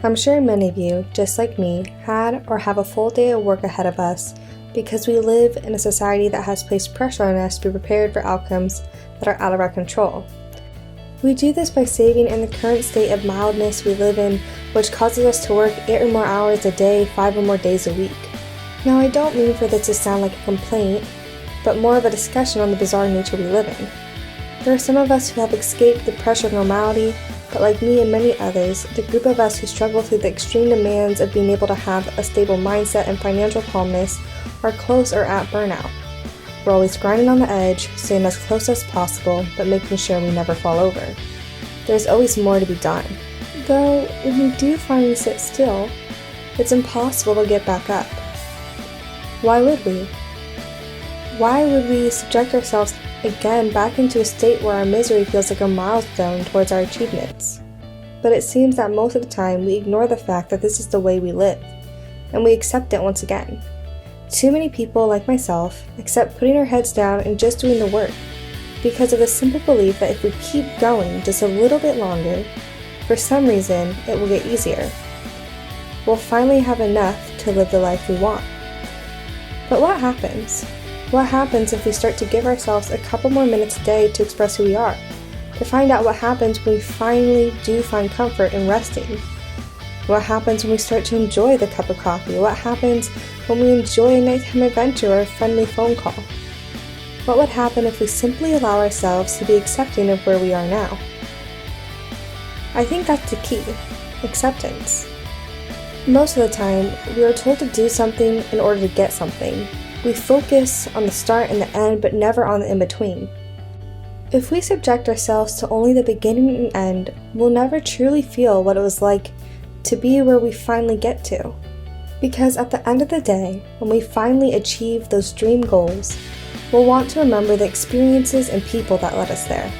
I'm sure many of you, just like me, had or have a full day of work ahead of us because we live in a society that has placed pressure on us to be prepared for outcomes that are out of our control. We do this by saving in the current state of mildness we live in, which causes us to work 8 or more hours a day, 5 or more days a week. Now, I don't mean for this to sound like a complaint, but more of a discussion on the bizarre nature we live in. There are some of us who have escaped the pressure of normality, but like me and many others, the group of us who struggle through the extreme demands of being able to have a stable mindset and financial calmness are close or at burnout. We're always grinding on the edge, staying as close as possible, but making sure we never fall over. There's always more to be done. Though, when we do finally sit still, it's impossible to get back up. Why would we? Why would we subject ourselves again back into a state where our misery feels like a milestone towards our achievements? But it seems that most of the time we ignore the fact that this is the way we live, and we accept it once again. Too many people, like myself, accept putting our heads down and just doing the work, because of the simple belief that if we keep going just a little bit longer, for some reason it will get easier. We'll finally have enough to live the life we want. But what happens? What happens if we start to give ourselves a couple more minutes a day to express who we are? To find out what happens when we finally do find comfort in resting? What happens when we start to enjoy the cup of coffee? What happens when we enjoy a nighttime adventure or a friendly phone call? What would happen if we simply allow ourselves to be accepting of where we are now? I think that's the key, acceptance. Most of the time, we are told to do something in order to get something. We focus on the start and the end, but never on the in-between. If we subject ourselves to only the beginning and end, we'll never truly feel what it was like to be where we finally get to. Because at the end of the day, when we finally achieve those dream goals, we'll want to remember the experiences and people that led us there.